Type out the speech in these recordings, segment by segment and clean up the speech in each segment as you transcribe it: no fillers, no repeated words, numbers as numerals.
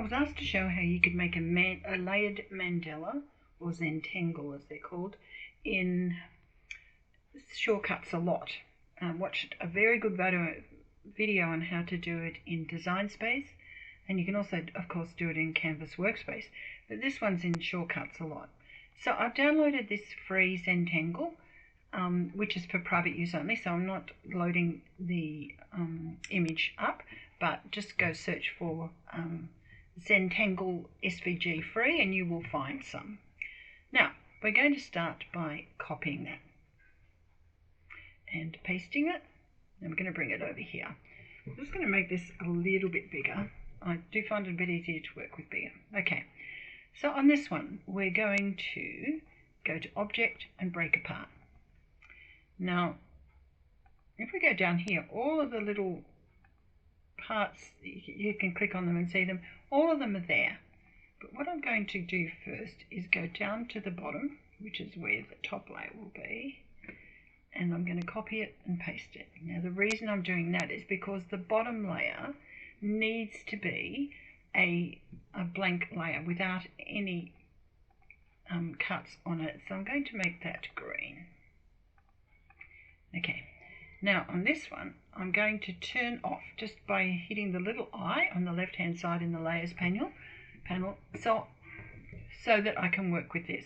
I was asked to show how you could make a layered mandala, or Zentangle as they're called, in Shortcuts a lot. Watched a very good video on how to do it in Design Space, and you can also, of course, do it in Canvas Workspace, but this one's in Shortcuts a lot. So I've downloaded this free Zentangle, which is for private use only, so I'm not loading the image up, but just go search for Zentangle SVG free and you will find some. Now, we're going to start by copying that and pasting it, and we're going to bring it over here. I'm just going to make this a little bit bigger. I do find it a bit easier to work with bigger. Okay, so on this one, we're going to go to Object and Break Apart. Now, if we go down here, all of the little parts, you can click on them and see them, all of them are there. But what I'm going to do first is go down to the bottom, which is where the top layer will be, and I'm going to copy it and paste it. Now the reason I'm doing that is because the bottom layer needs to be a blank layer without any cuts on it, so I'm going to make that green. Okay, now on this one I'm going to turn off just by hitting the little eye on the left hand side in the layers panel so that I can work with this.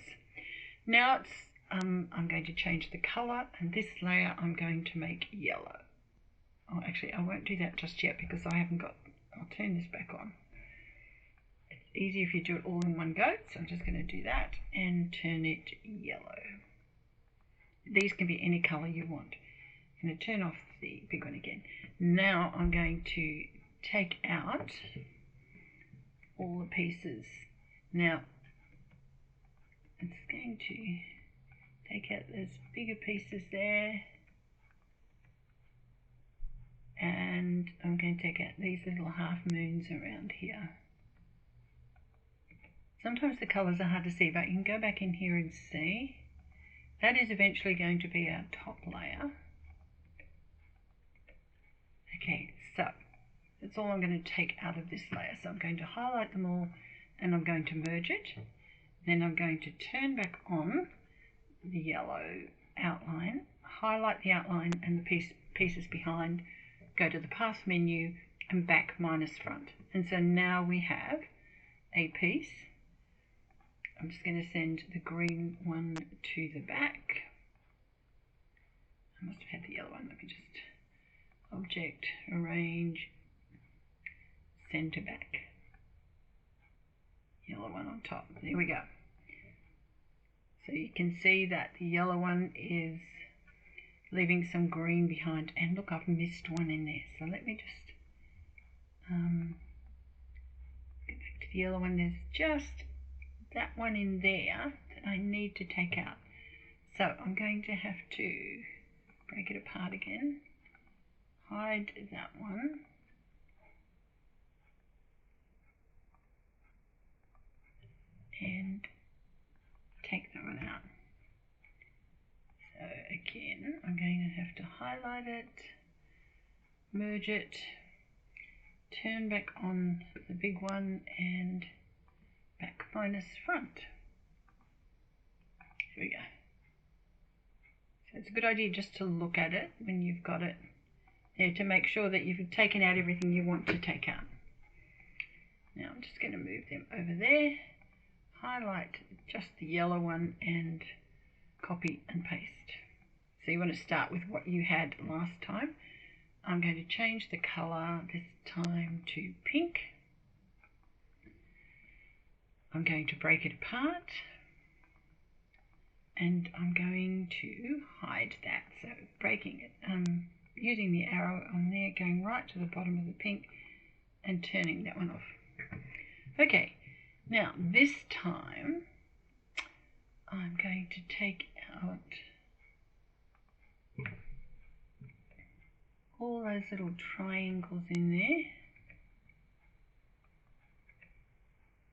Now it's I'm going to change the color, and this layer I'm going to make yellow. Oh, actually I won't do that just yet because I haven't got, I'll turn this back on. It's easier if you do it all in one go, so I'm just going to do that and turn it yellow. These can be any color you want. I'm going to turn off the big one again. Now I'm going to take out all the pieces. Now it's going to take out those bigger pieces there, and I'm going to take out these little half moons around here. Sometimes the colors are hard to see, but you can go back in here and see. That is eventually going to be our top layer. Okay, so that's all I'm going to take out of this layer. So I'm going to highlight them all and I'm going to merge it. Then I'm going to turn back on the yellow outline, highlight the outline and the pieces behind, go to the path menu and back minus front. And so now we have a piece. I'm just going to send the green one to the back. I must have had the yellow one. Let me just Object, Arrange, Send to back. Yellow one on top. There we go. So you can see that the yellow one is leaving some green behind. And look, I've missed one in there. So let me just get back to the yellow one. There's just that one in there that I need to take out. So I'm going to have to break it apart again. Hide that one. And take that one out. So again, I'm going to have to highlight it, merge it, turn back on the big one and back minus front. Here we go. So it's a good idea just to look at it when you've got it there to make sure that you've taken out everything you want to take out. Now I'm just going to move them over there, highlight just the yellow one and copy and paste. So you want to start with what you had last time. I'm going to change the color this time to pink. I'm going to break it apart and I'm going to hide that. So breaking it, using the arrow on there, going right to the bottom of the pink and turning that one off. Okay, now this time I'm going to take out all those little triangles in there.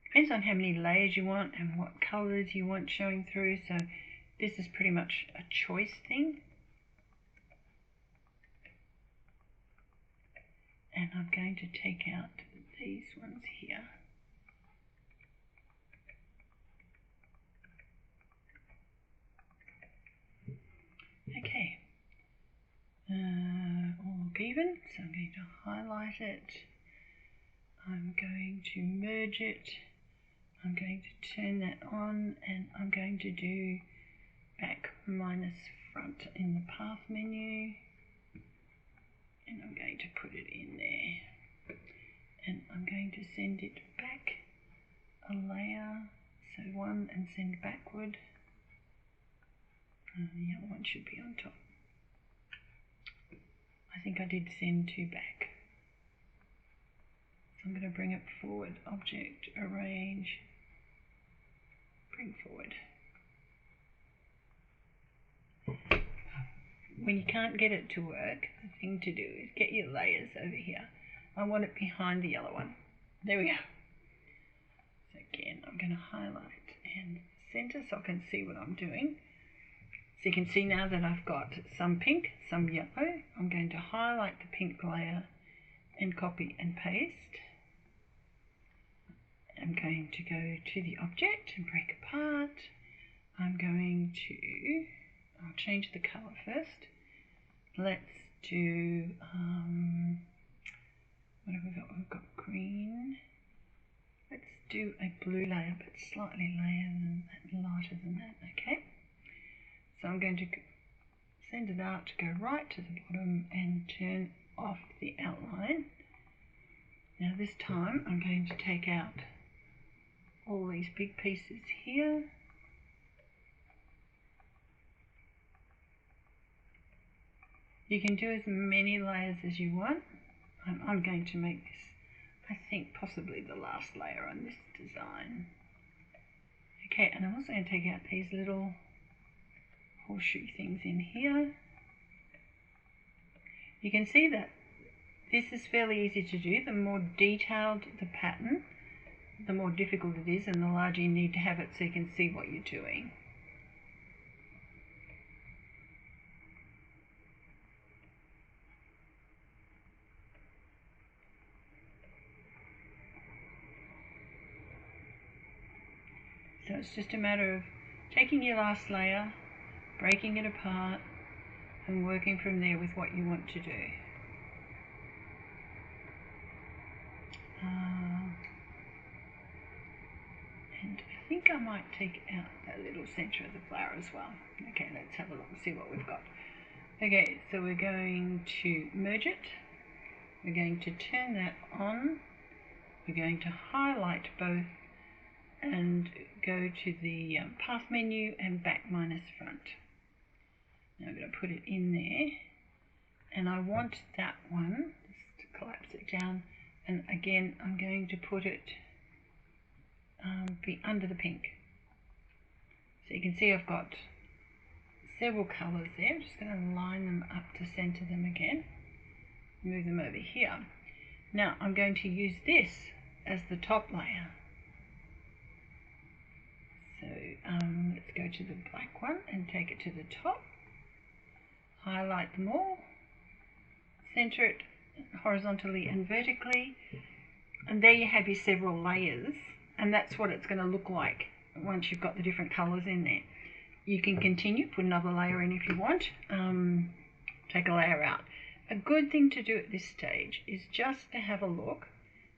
Depends on how many layers you want and what colors you want showing through, so this is pretty much a choice thing. And I'm going to take out these ones here. to highlight it. I'm going to merge it. I'm going to turn that on, and I'm going to do back minus front in the path menu. And I'm going to put it in there. And I'm going to send it back a layer. So one, and send backward. The other one should be on top. I think I did send two back. So I'm going to bring it forward. Object, arrange, bring forward. When you can't get it to work, the thing to do is get your layers over here. I want it behind the yellow one. There we go. So again, I'm going to highlight and center so I can see what I'm doing. So you can see now that I've got some pink, some yellow. I'm going to highlight the pink layer and copy and paste. I'm going to go to the object and break apart. I'm going to, I'll change the color first. Let's do, what have we got? We've got green. Let's do a blue layer, but slightly lighter than that, okay? So I'm going to send it out to go right to the bottom and turn off the outline. Now this time I'm going to take out all these big pieces here. You can do as many layers as you want. I'm going to make this, I think, possibly the last layer on this design. Okay, and I'm also going to take out these little horseshoe things in here. You can see that this is fairly easy to do. The more detailed the pattern, the more difficult it is, and the larger you need to have it so you can see what you're doing. So it's just a matter of taking your last layer, breaking it apart, and working from there with what you want to do. And I think I might take out that little centre of the flower as well. Okay, let's have a look and see what we've got. Okay, so we're going to merge it. We're going to turn that on. We're going to highlight both and go to the path menu and back minus front. Now I'm going to put it in there, and I want that one, just to collapse it down, and again I'm going to put it be under the pink. So you can see I've got several colours there. I'm just going to line them up to centre them again, move them over here. Now I'm going to use this as the top layer. So let's go to the black one and take it to the top, highlight them all, centre it horizontally and vertically, and there you have your several layers, and that's what it's going to look like once you've got the different colours in there. You can continue, put another layer in if you want, take a layer out. A good thing to do at this stage is just to have a look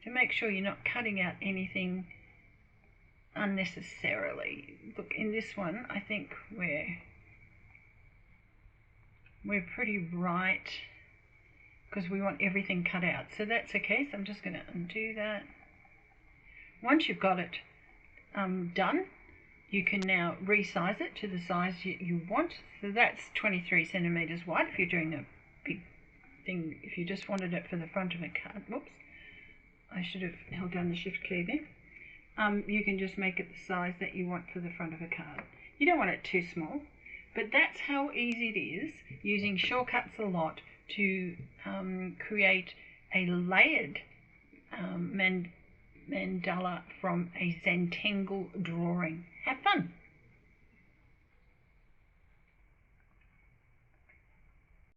to make sure you're not cutting out anything unnecessarily. Look, in this one I think we're pretty right because we want everything cut out, so that's okay. So I'm just going to undo that. Once you've got it done, you can now resize it to the size you want. So that's 23 centimeters wide if you're doing a big thing. If you just wanted it for the front of a card, whoops, I should have held down the shift key there. You can just make it the size that you want for the front of a card. You don't want it too small, but that's how easy it is using shortcuts a lot to create a layered mandala from a Zentangle drawing. Have fun!